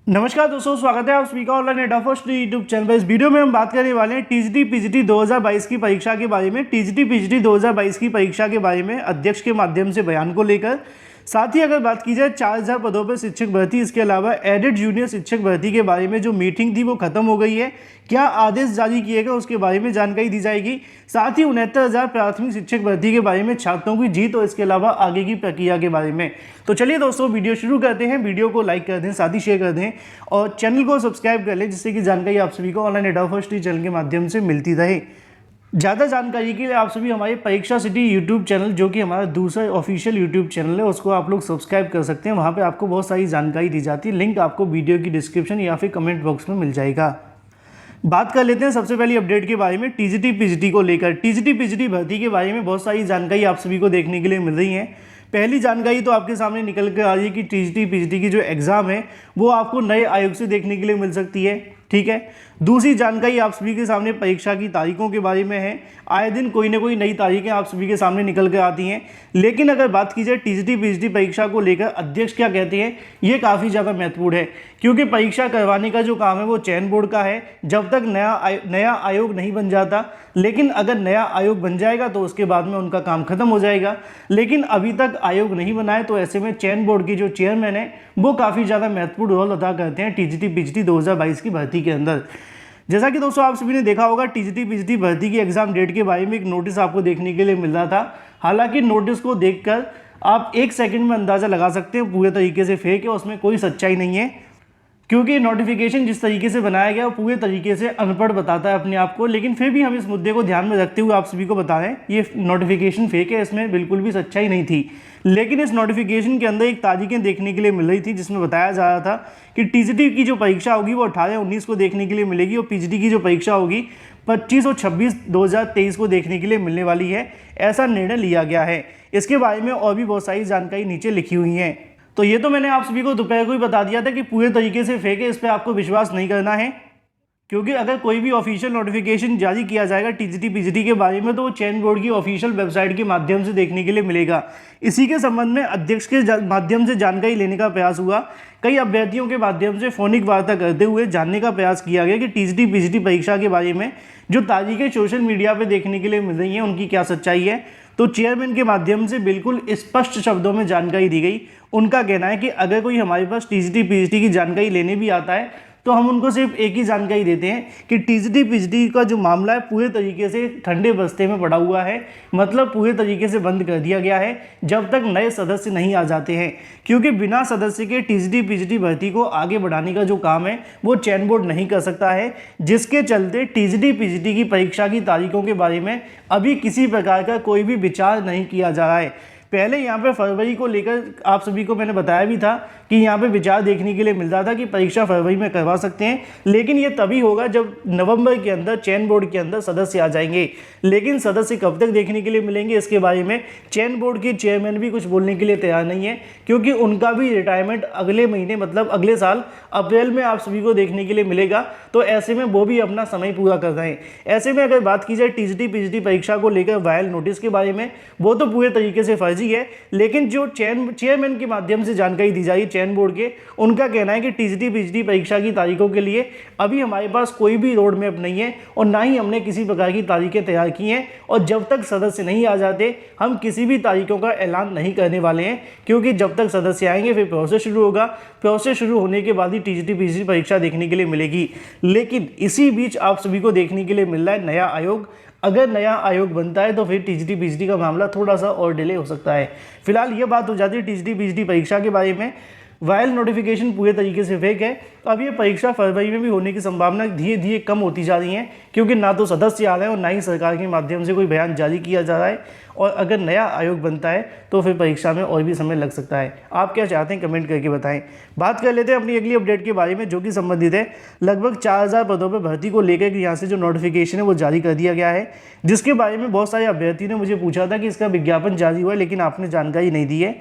नमस्कार दोस्तों, स्वागत है आप सभी का ऑनलाइन एडा फर्स्ट यूट्यूब चैनल पर। इस वीडियो में हम बात करने वाले हैं टीजीटी पीजीटी 2022 की परीक्षा के बारे में। टीजीटी पीजीटी 2022 की परीक्षा के बारे में अध्यक्ष के माध्यम से बयान को लेकर, साथ ही अगर बात की जाए 4000 पदों पर शिक्षक भर्ती, इसके अलावा एडेड जूनियर शिक्षक भर्ती के बारे में जो मीटिंग थी वो खत्म हो गई है, क्या आदेश जारी किए गए उसके बारे में जानकारी दी जाएगी। साथ ही 69,000 प्राथमिक शिक्षक भर्ती के बारे में छात्रों की जीत और इसके अलावा आगे की प्रक्रिया के बारे में। तो चलिए दोस्तों, वीडियो शुरू करते हैं। वीडियो को लाइक कर दें, साथ ही शेयर कर दें और चैनल को सब्सक्राइब कर लें, जिससे कि जानकारी आप सभी को ऑनलाइन एडा फर्स्ट चैनल के माध्यम से मिलती रहे। ज़्यादा जानकारी के लिए आप सभी हमारे परीक्षा सिटी यूट्यूब चैनल, जो कि हमारा दूसरा ऑफिशियल यूट्यूब चैनल है, उसको आप लोग सब्सक्राइब कर सकते हैं। वहाँ पे आपको बहुत सारी जानकारी दी जाती है। लिंक आपको वीडियो की डिस्क्रिप्शन या फिर कमेंट बॉक्स में मिल जाएगा। बात कर लेते हैं सबसे पहली अपडेट के बारे में, टीजीटी पीजीटी को लेकर। टीजीटी पीजीटी भर्ती के बारे में बहुत सारी जानकारी आप सभी को देखने के लिए मिल रही है। पहली जानकारी तो आपके सामने निकल कर आ रही है कि टीजीटी पीजीटी की जो एग्ज़ाम है वो आपको नए आयोग से देखने के लिए मिल सकती है। ठीक है। दूसरी जानकारी आप सभी के सामने परीक्षा की तारीखों के बारे में है। आए दिन कोई ना कोई नई तारीखें आप सभी के सामने निकल कर आती हैं। लेकिन अगर बात की जाए टीजीटी पीजीटी परीक्षा को लेकर अध्यक्ष क्या कहते हैं, ये काफ़ी ज़्यादा महत्वपूर्ण है, क्योंकि परीक्षा करवाने का जो काम है वो चयन बोर्ड का है जब तक नया आयोग नहीं बन जाता। लेकिन अगर नया आयोग बन जाएगा तो उसके बाद में उनका काम खत्म हो जाएगा। लेकिन अभी तक आयोग नहीं बना है, तो ऐसे में चयन बोर्ड की जो चेयरमैन है वो काफ़ी ज़्यादा महत्वपूर्ण रोल अदा करते हैं टीजीटी पीजीटी 2022 की भर्ती के अंदर। जैसा कि दोस्तों आप सभी ने देखा होगा, टीजीटी पीजीटी भर्ती की एग्जाम डेट के बारे में एक नोटिस आपको देखने के लिए मिल रहा था। हालांकि नोटिस को देखकर आप एक सेकंड में अंदाज़ा लगा सकते हैं पूरे तरीके से फेक है, उसमें कोई सच्चाई नहीं है, क्योंकि नोटिफिकेशन जिस तरीके से बनाया गया वो पूरे तरीके से अनपढ़ बताता है अपने आप को। लेकिन फिर भी हम इस मुद्दे को ध्यान में रखते हुए आप सभी को बता रहे हैं, ये नोटिफिकेशन फेक है, इसमें बिल्कुल भी सच्चाई नहीं थी। लेकिन इस नोटिफिकेशन के अंदर एक तारीखें देखने के लिए मिल रही थी, जिसमें बताया जा रहा था कि टीजीटी की जो परीक्षा होगी वो 18-19 को देखने के लिए मिलेगी और पीजीटी की जो परीक्षा होगी 25 और 26 2023 को देखने के लिए मिलने वाली है। ऐसा निर्णय लिया गया है। इसके बारे में और भी बहुत सारी जानकारी नीचे लिखी हुई है। तो ये तो मैंने आप सभी को दोपहर को ही बता दिया था कि पूरे तरीके से फेक है, इस पर आपको विश्वास नहीं करना है, क्योंकि अगर कोई भी ऑफिशियल नोटिफिकेशन जारी किया जाएगा टीजीटी पीजीटी के बारे में तो वो चयन बोर्ड की ऑफिशियल वेबसाइट के माध्यम से देखने के लिए मिलेगा। इसी के संबंध में अध्यक्ष के माध्यम से जानकारी लेने का प्रयास हुआ। कई अभ्यर्थियों के माध्यम से फोनिक वार्ता करते हुए जानने का प्रयास किया गया कि टीजीटी पीजीटी परीक्षा के बारे में जो तारीखें सोशल मीडिया पर देखने के लिए मिल रही हैं उनकी क्या सच्चाई है। तो चेयरमैन के माध्यम से बिल्कुल स्पष्ट शब्दों में जानकारी दी गई। उनका कहना है कि अगर कोई हमारे पास टीजीटी पीजीटी की जानकारी लेने भी आता है तो हम उनको सिर्फ एक ही जानकारी देते हैं कि टीजीटी पीजीटी का जो मामला है पूरे तरीके से ठंडे बस्ते में पड़ा हुआ है, मतलब पूरे तरीके से बंद कर दिया गया है जब तक नए सदस्य नहीं आ जाते हैं। क्योंकि बिना सदस्य के टीजीटी पीजीटी भर्ती को आगे बढ़ाने का जो काम है वो चयन बोर्ड नहीं कर सकता है, जिसके चलते टीजीटी पीजीटी की परीक्षा की तारीखों के बारे में अभी किसी प्रकार का कोई भी विचार नहीं किया जा रहा है। पहले यहाँ पे फरवरी को लेकर आप सभी को मैंने बताया भी था कि यहाँ पे विचार देखने के लिए मिल रहा था कि परीक्षा फरवरी में करवा सकते हैं, लेकिन ये तभी होगा जब नवंबर के अंदर चयन बोर्ड के अंदर सदस्य आ जाएंगे। लेकिन सदस्य कब तक देखने के लिए मिलेंगे इसके बारे में चयन बोर्ड के चेयरमैन भी कुछ बोलने के लिए तैयार नहीं है, क्योंकि उनका भी रिटायरमेंट अगले महीने मतलब अगले साल अप्रैल में आप सभी को देखने के लिए मिलेगा। तो ऐसे में वो भी अपना समय पूरा कर रहे हैं। ऐसे में अगर बात की जाए टीजीटी पीजीटी परीक्षा को लेकर वायरल नोटिस के बारे में, वो तो पूरे तरीके से फर्जी है। लेकिन जो चेयरमैन के माध्यम से जानकारी दी जाए चयन बोर्ड के, उनका कहना है कि टीजीटी पीजीटी परीक्षा की तारीखों के लिए अभी हमारे पास कोई भी रोड मैप नहीं है और ना ही हमने किसी प्रकार की तारीखें तैयार की हैं, और जब तक सदस्य नहीं आ जाते हम किसी भी तारीखों का ऐलान नहीं करने वाले हैं, क्योंकि जब तक सदस्य आएंगे फिर प्रोसेस शुरू होगा। प्रोसेस शुरू होने के बाद ही टीजीटी पीजीटी परीक्षा देखने के लिए मिलेगी। लेकिन इसी बीच आप सभी को देखने के लिए मिल रहा है नया आयोग। अगर नया आयोग बनता है तो फिर टीजीटी पीजीटी का मामला थोड़ा सा और डिले हो सकता है। फिलहाल ये बात हो जाती है टीजीटी पीजीटी परीक्षा के बारे में। वायरल नोटिफिकेशन पूरे तरीके से फेक है। अब ये परीक्षा फरवरी में भी होने की संभावना धीरे धीरे कम होती जा रही है, क्योंकि ना तो सदस्य आ रहे हैं और ना ही सरकार के माध्यम से कोई बयान जारी किया जा रहा है। और अगर नया आयोग बनता है तो फिर परीक्षा में और भी समय लग सकता है। आप क्या चाहते हैं कमेंट करके बताएं। बात कर लेते हैं अपनी अगली अपडेट के बारे में, जो कि संबंधित है लगभग 4000 पदों पर भर्ती को लेकर यहाँ से जो नोटिफिकेशन है वो जारी कर दिया गया है, जिसके बारे में बहुत सारे अभ्यर्थी ने मुझे पूछा था कि इसका विज्ञापन जारी हुआ है, लेकिन आपने जानकारी नहीं दी है।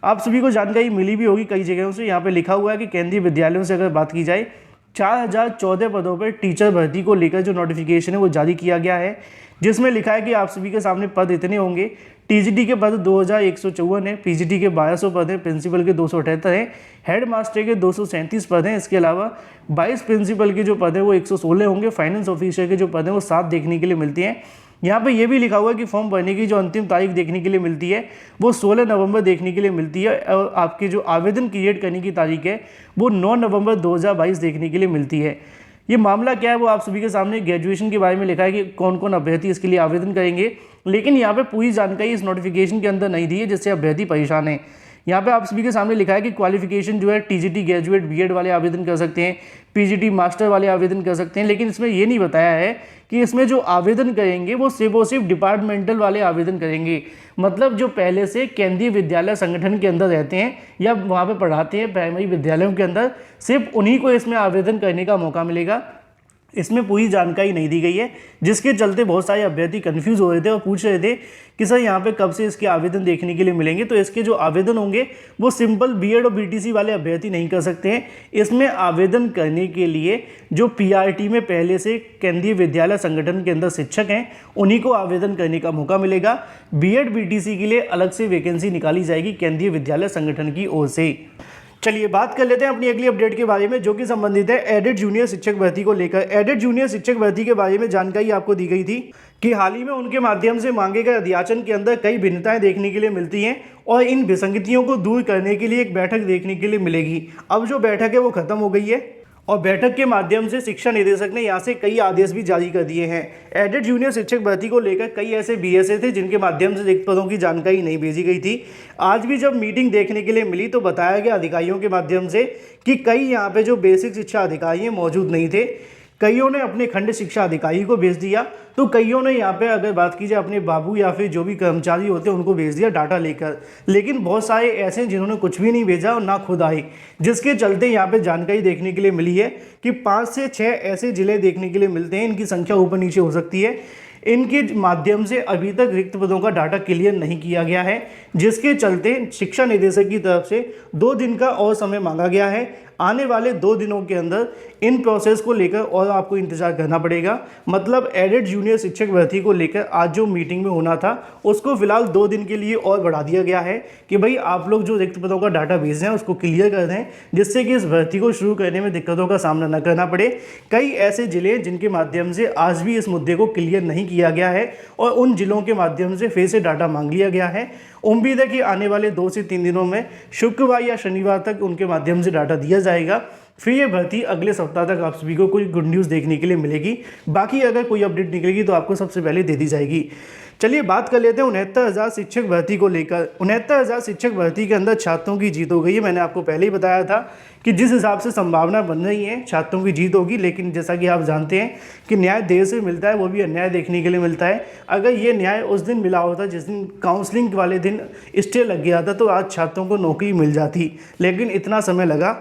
आप सभी को जानकारी मिली भी होगी कई जगहों से। यहाँ पे लिखा हुआ है कि केंद्रीय विद्यालयों से अगर बात की जाए 4014 पदों पर टीचर भर्ती को लेकर जो नोटिफिकेशन है वो जारी किया गया है, जिसमें लिखा है कि आप सभी के सामने पद इतने होंगे। टीजीटी के पद 2154 हैं, पीजीटी के 1200 पद हैं, प्रिंसिपल के 278 हैं, हेड मास्टर के 237 पद हैं। इसके अलावा 22 प्रिंसिपल के जो पद हैं वो 116 होंगे। फाइनेंस ऑफिसर के जो पद हैं वो 7 देखने के लिए मिलती हैं। यहाँ पे ये भी लिखा हुआ है कि फॉर्म भरने की जो अंतिम तारीख देखने के लिए मिलती है वो 16 नवंबर देखने के लिए मिलती है, और आपके जो आवेदन क्रिएट करने की तारीख है वो 9 नवंबर 2022 देखने के लिए मिलती है। ये मामला क्या है वो आप सभी के सामने ग्रेजुएशन के बारे में लिखा है कि कौन कौन अभ्यर्थी इसके लिए आवेदन करेंगे, लेकिन यहाँ पे पूरी जानकारी इस नोटिफिकेशन के अंदर नहीं दी है, जिससे अभ्यर्थी परेशान है। यहाँ पे आप सभी के सामने लिखा है कि क्वालिफिकेशन जो है टीजीटी ग्रेजुएट बीएड वाले आवेदन कर सकते हैं, पीजीटी मास्टर वाले आवेदन कर सकते हैं, लेकिन इसमें ये नहीं बताया है कि इसमें जो आवेदन करेंगे वो सिर्फ डिपार्टमेंटल वाले आवेदन करेंगे। मतलब जो पहले से केंद्रीय विद्यालय संगठन के अंदर रहते हैं या वहाँ पे पढ़ाते हैं प्राइमरी विद्यालयों के अंदर, सिर्फ उन्हीं को इसमें आवेदन करने का मौका मिलेगा। इसमें पूरी जानकारी नहीं दी गई है, जिसके चलते बहुत सारे अभ्यर्थी कंफ्यूज हो रहे थे और पूछ रहे थे कि सर यहाँ पे कब से इसके आवेदन देखने के लिए मिलेंगे। तो इसके जो आवेदन होंगे वो सिंपल बीएड और बीटीसी वाले अभ्यर्थी नहीं कर सकते हैं। इसमें आवेदन करने के लिए जो पीआरटी में पहले से केंद्रीय विद्यालय संगठन के अंदर शिक्षक हैं उन्हीं को आवेदन करने का मौका मिलेगा। बीएड बीटीसी के लिए अलग से वैकेंसी निकाली जाएगी केंद्रीय विद्यालय संगठन की ओर से। चलिए बात कर लेते हैं अपनी अगली अपडेट के बारे में, जो कि संबंधित है एडेड जूनियर शिक्षक भर्ती को लेकर। एडेड जूनियर शिक्षक भर्ती के बारे में जानकारी आपको दी गई थी कि हाल ही में उनके माध्यम से मांगे गए अध्याचन के अंदर कई भिन्नताएं देखने के लिए मिलती हैं और इन विसंगतियों को दूर करने के लिए एक बैठक देखने के लिए मिलेगी। अब जो बैठक है वो खत्म हो गई है और बैठक के माध्यम से शिक्षा निदेशक ने यहाँ से कई आदेश भी जारी कर दिए हैं। एडेड जूनियर शिक्षक भर्ती को लेकर कई ऐसे बीएसए थे जिनके माध्यम से रिक्त पदों की जानकारी नहीं भेजी गई थी। आज भी जब मीटिंग देखने के लिए मिली तो बताया गया अधिकारियों के माध्यम से कि कई यहाँ पे जो बेसिक शिक्षा अधिकारी हैं मौजूद नहीं थे। कईयों ने अपने खंड शिक्षा अधिकारी को भेज दिया, तो कईयों ने यहाँ पे अगर बात की जाए अपने बाबू या फिर जो भी कर्मचारी होते हैं उनको भेज दिया डाटा लेकर। लेकिन बहुत सारे ऐसे हैं जिन्होंने कुछ भी नहीं भेजा और ना खुद आए, जिसके चलते यहाँ पे जानकारी देखने के लिए मिली है कि 5 से 6 ऐसे जिले देखने के लिए मिलते हैं। इनकी संख्या ऊपर नीचे हो सकती है। इनके माध्यम से अभी तक रिक्त पदों का डाटा क्लियर नहीं किया गया है, जिसके चलते शिक्षा निदेशक की तरफ से 2 दिन का और समय मांगा गया है। आने वाले 2 दिनों के अंदर इन प्रोसेस को लेकर और आपको इंतजार करना पड़ेगा। मतलब एडेड जूनियर शिक्षक भर्ती को लेकर आज जो मीटिंग में होना था उसको फिलहाल 2 दिन के लिए और बढ़ा दिया गया है कि भाई आप लोग जो रिक्त पदों का डाटा भेज रहे हैं उसको क्लियर कर दें, जिससे कि इस भर्ती को शुरू करने में दिक्कतों का सामना न करना पड़े। कई ऐसे जिले जिनके माध्यम से आज भी इस मुद्दे को क्लियर नहीं किया गया है और उन जिलों के माध्यम से फिर से डाटा मांग लिया गया है। उम्मीद है कि आने वाले 2 से 3 दिनों में शुक्रवार या शनिवार तक उनके माध्यम से डाटा दिया जाएगा। फिर ये भर्ती अगले सप्ताह तक आप सभी को कोई गुड न्यूज़ देखने के लिए मिलेगी। बाकी अगर कोई अपडेट निकलेगी तो आपको सबसे पहले दे दी जाएगी। चलिए बात कर लेते हैं 69,000 शिक्षक भर्ती को लेकर। 69,000 शिक्षक भर्ती के अंदर छात्रों की जीत हो गई है। मैंने आपको पहले ही बताया था कि जिस हिसाब से संभावना बन रही है छात्रों की जीत होगी, लेकिन जैसा कि आप जानते हैं कि न्याय देर से मिलता है, वो भी अन्याय देखने के लिए मिलता है। अगर ये न्याय उस दिन मिला होता जिस दिन काउंसलिंग वाले दिन स्टे लग गया था तो आज छात्रों को नौकरी मिल जाती, लेकिन इतना समय लगा।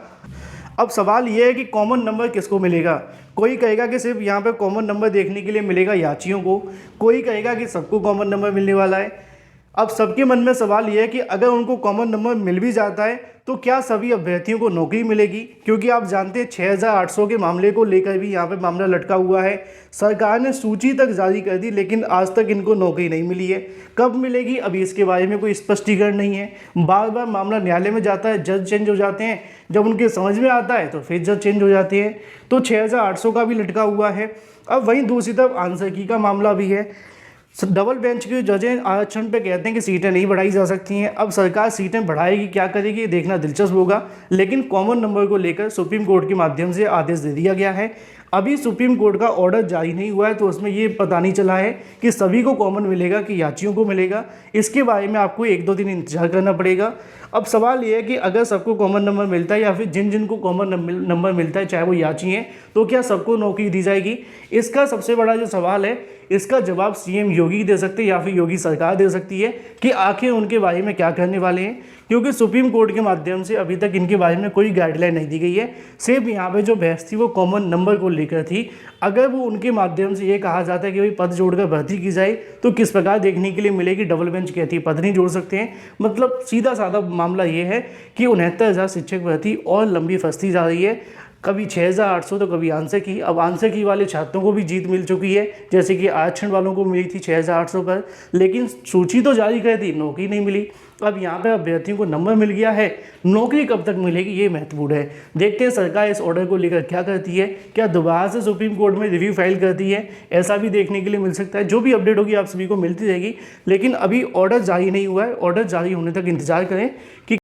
अब सवाल ये है कि कॉमन नंबर किसको मिलेगा। कोई कहेगा कि सिर्फ यहाँ पे कॉमन नंबर देखने के लिए मिलेगा याचियों को, कोई कहेगा कि सबको कॉमन नंबर मिलने वाला है। अब सबके मन में सवाल ये है कि अगर उनको कॉमन नंबर मिल भी जाता है तो क्या सभी अभ्यर्थियों को नौकरी मिलेगी, क्योंकि आप जानते हैं 6,800 के मामले को लेकर भी यहाँ पे मामला लटका हुआ है। सरकार ने सूची तक जारी कर दी लेकिन आज तक इनको नौकरी नहीं मिली है। कब मिलेगी अभी इसके बारे में कोई स्पष्टीकरण नहीं है। बार बार मामला न्यायालय में जाता है, जज चेंज हो जाते हैं, जब उनके समझ में आता है तो फिर जज चेंज हो जाते हैं। तो 6,800 का भी लटका हुआ है। अब वहीं दूसरी तरफ आंसर की का मामला भी है। डबल बेंच के जजें आरक्षण पे कहते हैं कि सीटें नहीं बढ़ाई जा सकती हैं। अब सरकार सीटें बढ़ाएगी, क्या करेगी, देखना दिलचस्प होगा। लेकिन कॉमन नंबर को लेकर सुप्रीम कोर्ट के माध्यम से आदेश दे दिया गया है। अभी सुप्रीम कोर्ट का ऑर्डर जारी नहीं हुआ है तो उसमें ये पता नहीं चला है कि सभी को कॉमन मिलेगा कि याचियों को मिलेगा। इसके बारे में आपको 1-2 दिन इंतजार करना पड़ेगा। अब सवाल ये है कि अगर सबको कॉमन नंबर मिलता है या फिर जिन जिन को कॉमन नंबर मिलता है चाहे वो याची हैं, तो क्या सबको नौकरी दी जाएगी। इसका सबसे बड़ा जो सवाल है इसका जवाब सीएम योगी दे सकते हैं या फिर योगी सरकार दे सकती है कि आखिर उनके बारे में क्या करने वाले हैं, क्योंकि सुप्रीम कोर्ट के माध्यम से अभी तक इनके बारे में कोई गाइडलाइन नहीं दी गई है। सिर्फ यहाँ पे जो बहस थी वो कॉमन नंबर को लेकर थी। अगर वो उनके माध्यम से ये कहा जाता है कि भाई पद जोड़कर भर्ती की जाए तो किस प्रकार देखने के लिए मिलेगी। डबल बेंच कहती है पद नहीं जोड़ सकते हैं। मतलब सीधा साधा मामला ये है कि 69,000 शिक्षक भर्ती और लंबी फंसती जा रही है। कभी 6,800 तो कभी आंसर की। अब आंसर की वाले छात्रों को भी जीत मिल चुकी है, जैसे कि आरक्षण वालों को मिली थी 6,800 पर, लेकिन सूची तो जारी कर दी, नौकरी नहीं मिली। अब यहाँ पे अभ्यर्थियों को नंबर मिल गया है, नौकरी कब तक मिलेगी ये महत्वपूर्ण है। देखते हैं सरकार इस ऑर्डर को लेकर क्या करती है, क्या दोबारा से सुप्रीम कोर्ट में रिव्यू फाइल करती है, ऐसा भी देखने के लिए मिल सकता है। जो भी अपडेट होगी आप सभी को मिलती रहेगी, लेकिन अभी ऑर्डर जारी नहीं हुआ है, ऑर्डर जारी होने तक इंतजार करें कि